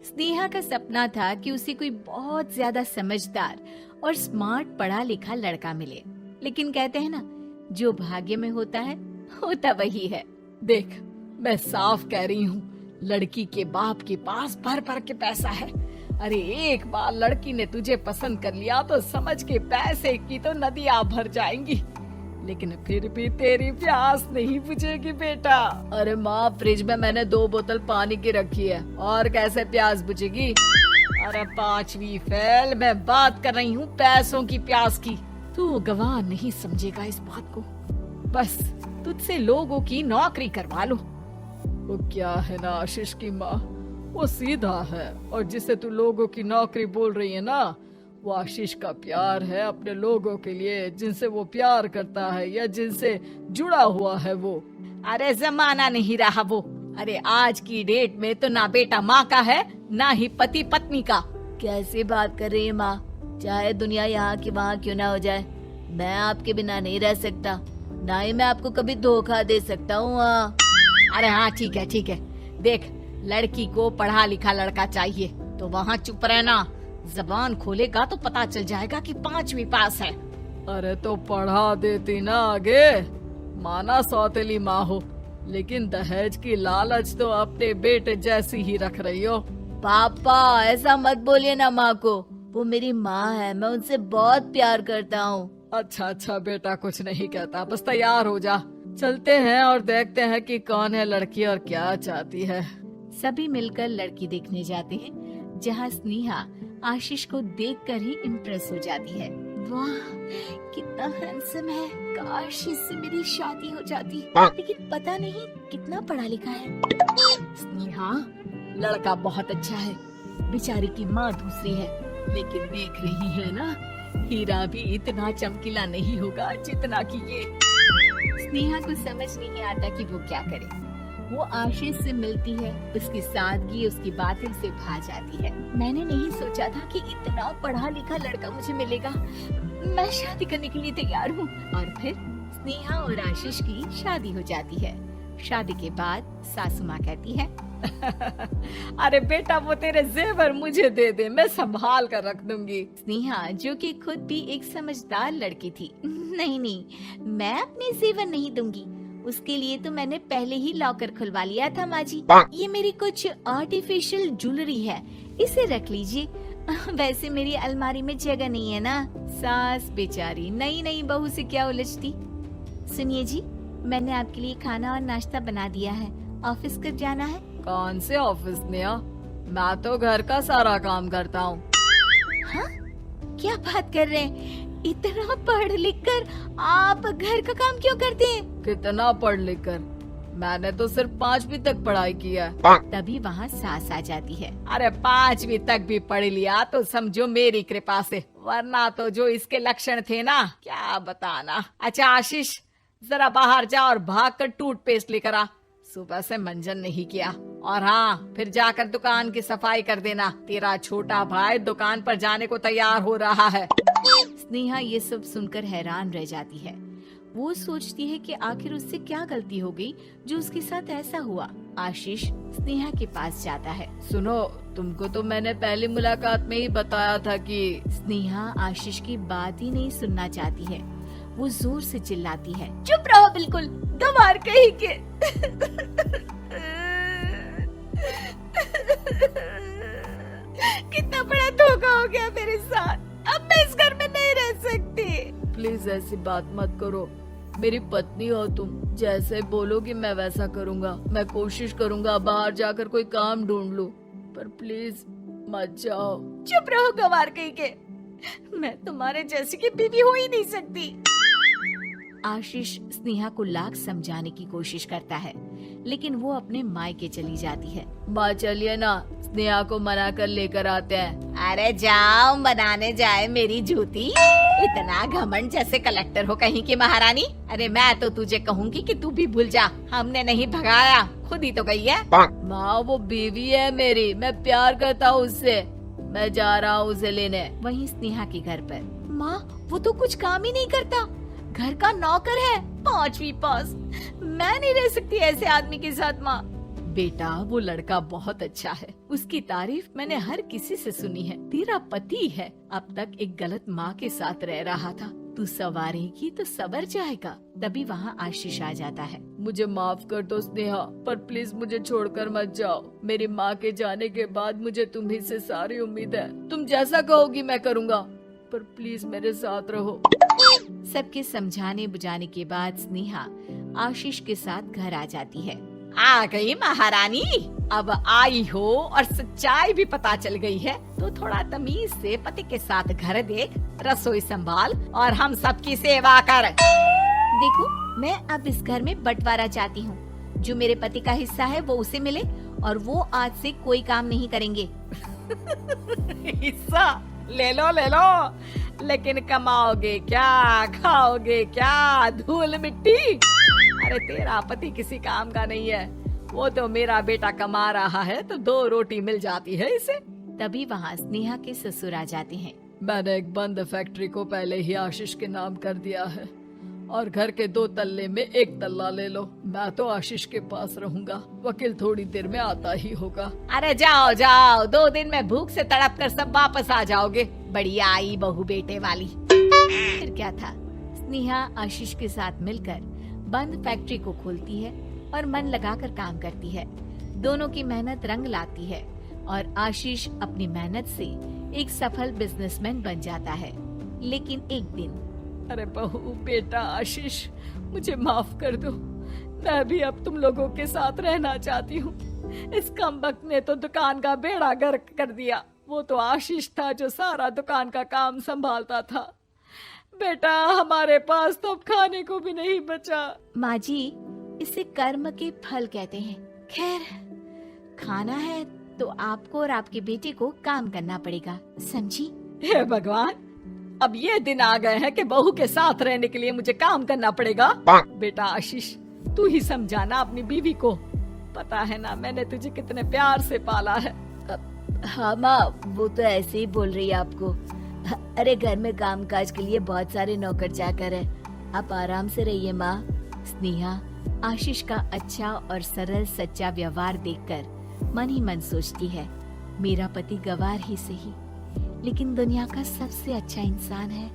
स्नेहा का सपना था कि उसे कोई बहुत ज्यादा समझदार और स्मार्ट पढ़ा लिखा लड़का मिले, लेकिन कहते हैं ना, जो भाग्य में होता है होता वही है। देख, मैं साफ कह रही हूँ, लड़की के बाप के पास भर भर के पैसा है। अरे एक बार लड़की ने तुझे पसंद कर लिया तो समझ के पैसे की तो नदियाँ भर जाएंगी, लेकिन फिर भी तेरी प्यास नहीं बुझेगी बेटा। अरे माँ, फ्रिज में मैंने 2 बोतल पानी की रखी है, और कैसे प्यास बुझेगी? अरे 5वीं फेल, मैं बात कर रही हूँ पैसों की प्यास की। तू गवाह नहीं समझेगा इस बात को। बस तुझसे लोगों की नौकरी करवा लो। वो क्या है ना आशीष की माँ, वो सीधा है, और जिसे तू लोगों की नौकरी बोल रही है ना, वो आशीष का प्यार है अपने लोगों के लिए, जिनसे वो प्यार करता है या जिनसे जुड़ा हुआ है वो। अरे जमाना नहीं रहा वो। अरे आज की डेट में तो ना बेटा माँ का है, ना ही पति पत्नी का। कैसी बात कर रही है माँ? चाहे दुनिया यहाँ की वहाँ क्यों ना हो जाए, मैं आपके बिना नहीं रह सकता, ना ही मैं आपको कभी धोखा दे सकता हूँ। अरे हाँ, ठीक है ठीक है। देख, लड़की को पढ़ा लिखा लड़का चाहिए तो वहाँ चुप रहना। जबान खोलेगा तो पता चल जाएगा कि 5वीं पास है। अरे तो पढ़ा देती ना आगे। माना सौतेली माँ हो, लेकिन दहेज की लालच तो अपने बेटे जैसी ही रख रही हो। पापा ऐसा मत बोलिए ना माँ को, वो मेरी माँ है, मैं उनसे बहुत प्यार करता हूँ। अच्छा बेटा, कुछ नहीं कहता, बस तैयार हो जा, चलते हैं और देखते हैं कि कौन है लड़की और क्या चाहती है। सभी मिलकर लड़की देखने जाते हैं, जहाँ स्नेहा आशीष को देखकर ही इम्प्रेस हो जाती है। वाह, कितना हैंडसम है, काश इससे मेरी शादी हो जाती, लेकिन पता नहीं कितना पढ़ा लिखा है। स्नेहा, लड़का बहुत अच्छा है, बेचारी की माँ दूसरी है, लेकिन देख रही है ना, हीरा भी इतना चमकीला नहीं होगा जितना कि ये। स्नेहा को समझ नहीं आता कि वो क्या करे। वो आशीष से मिलती है, उसकी सादगी, उसकी बातें उसे भा जाती है। मैंने नहीं सोचा था कि इतना पढ़ा लिखा लड़का मुझे मिलेगा। मैं शादी करने के लिए तैयार हूँ। और फिर स्नेहा और आशीष की शादी हो जाती है। शादी के बाद सासू माँ कहती है, अरे बेटा, वो तेरे जेवर मुझे दे दे, मैं संभाल कर रख दूंगी। स्नेहा, जो कि खुद भी एक समझदार लड़की थी, नहीं, मैं अपने जेवर नहीं दूंगी। उसके लिए तो मैंने पहले ही लॉकर खुलवा लिया था माँ जी। ये मेरी कुछ आर्टिफिशियल ज्वेलरी है, इसे रख लीजिए। वैसे मेरी अलमारी में जगह नहीं है ना। सास बेचारी नई बहू से क्या उलझती। सुनिए जी, मैंने आपके लिए खाना और नाश्ता बना दिया है। ऑफिस कब जाना है? कौन से ऑफिस में? मैं तो घर का सारा काम करता हूँ। हाँ? क्या बात कर रहे हैं? इतना पढ़ लिख कर आप घर का काम क्यों करते हैं? कितना पढ़ लिख कर? मैंने तो सिर्फ 5वीं तक पढ़ाई की है। तभी वहाँ सास आ जाती है। अरे 5वीं तक भी पढ़ लिया तो समझो मेरी कृपा से, वरना तो जो इसके लक्षण थे ना, क्या बताना। अच्छा आशीष, जरा बाहर जा और भाग कर टूथपेस्ट लेकर आ। सुबह से मंजन नहीं किया। और हाँ, फिर जाकर दुकान की सफाई कर देना। तेरा छोटा भाई दुकान पर जाने को तैयार हो रहा है। स्नेहा ये सब सुनकर हैरान रह जाती है। वो सोचती है कि आखिर उससे क्या गलती हो गई जो उसके साथ ऐसा हुआ। आशीष स्नेहा के पास जाता है। सुनो, तुमको तो मैंने पहली मुलाकात में ही बताया था कि। स्नेहा आशीष की बात ही नहीं सुनना चाहती है। वो जोर से चिल्लाती है, चुप रहो बिल्कुल, गंवार कहीं के। कितना बड़ा धोखा हो गया मेरे साथ, अब मैं इस घर में नहीं रह सकती। प्लीज ऐसी बात मत करो, मेरी पत्नी हो तुम, जैसे बोलोगी मैं वैसा करूँगा। मैं कोशिश करूँगा बाहर जाकर कोई काम ढूंढ लूं, पर प्लीज मत जाओ। चुप रहो गंवार कहीं के, मैं तुम्हारे जैसी की बीवी हो ही नहीं सकती। आशीष स्नेहा को लाख समझाने की कोशिश करता है, लेकिन वो अपने मायके चली जाती है। माँ चलिए ना, स्नेहा को मना कर लेकर आते हैं। अरे जाओ, बनाने जाए मेरी जूती। इतना घमंड, जैसे कलेक्टर हो कहीं की महारानी। अरे मैं तो तुझे कहूँगी कि तू भी भूल जा, हमने नहीं भगाया, खुद ही तो गई है। माँ वो बीवी है मेरी, मैं प्यार करता हूँ उससे, मैं जा रहा हूँ उसे लेने। वहीं स्नेहा के घर पर, माँ वो तो कुछ काम ही नहीं करता, घर का नौकर है, 5वीं पास। मैं नहीं रह सकती ऐसे आदमी के साथ माँ। बेटा वो लड़का बहुत अच्छा है, उसकी तारीफ मैंने हर किसी से सुनी है। तेरा पति है, अब तक एक गलत माँ के साथ रह रहा था, तू संवारेगी तो संवर जाएगा। तभी वहाँ आशीष आ जाता है। मुझे माफ कर दो स्नेहा, पर प्लीज मुझे छोड़कर मत जाओ। मेरी माँ के जाने के बाद मुझे तुम्ही से सारी उम्मीद है। तुम जैसा कहोगी मैं करूँगा, पर प्लीज मेरे साथ रहो। सबके समझाने बुझाने के बाद स्नेहा आशीष के साथ घर आ जाती है। आ गई महारानी, अब आई हो और सच्चाई भी पता चल गई है, तो थोड़ा तमीज से पति के साथ घर देख, रसोई संभाल और हम सबकी सेवा कर। देखो, मैं अब इस घर में बंटवारा चाहती हूँ। जो मेरे पति का हिस्सा है वो उसे मिले और वो आज से कोई काम नहीं करेंगे। हिस्सा ले लो, लेकिन कमाओगे क्या, खाओगे क्या, धूल मिट्टी। अरे तेरा पति किसी काम का नहीं है, वो तो मेरा बेटा कमा रहा है तो 2 रोटी मिल जाती है इसे। तभी वहाँ स्नेहा के ससुर आ जाते हैं। मैंने एक बंद फैक्ट्री को पहले ही आशीष के नाम कर दिया है और घर के 2 तल्ले में 1 तल्ला ले लो। मैं तो आशीष के पास रहूंगा, वकील थोड़ी देर में आता ही होगा। अरे जाओ जाओ, 2 दिन में भूख से तड़प कर सब वापस आ जाओगे। बढ़िया आई बहू बेटे वाली। फिर क्या था, स्नेहा आशीष के साथ मिलकर बंद फैक्ट्री को खोलती है और मन लगाकर काम करती है। दोनों की मेहनत रंग लाती है और आशीष अपनी मेहनत से एक सफल बिजनेसमैन बन जाता है। लेकिन एक दिन, अरे बहू बेटा आशीष, मुझे माफ कर दो, मैं भी अब तुम लोगों के साथ रहना चाहती हूँ। इस कमबख्त ने तो दुकान का बेड़ा गर्क कर दिया। वो तो आशीष था जो सारा दुकान का काम संभालता था। बेटा हमारे पास तो अब खाने को भी नहीं बचा। माँ जी, इसे कर्म के फल कहते हैं। खैर, खाना है तो आपको और आपके बेटे को काम करना पड़ेगा, समझी? हे भगवान, अब ये दिन आ गए हैं कि बहू के साथ रहने के लिए मुझे काम करना पड़ेगा। बेटा आशीष, तू ही समझाना अपनी बीवी को। पता है ना मैंने तुझे कितने प्यार से पाला है। हाँ माँ, वो तो ऐसे ही बोल रही है आपको। अरे घर में कामकाज के लिए बहुत सारे नौकर चाकर है, आप आराम से रहिए माँ। स्नेहा आशीष का अच्छा और सरल सच्चा व्यवहार देखकर मन ही मन सोचती है, मेरा पति गवार ही सही, लेकिन दुनिया का सबसे अच्छा इंसान है।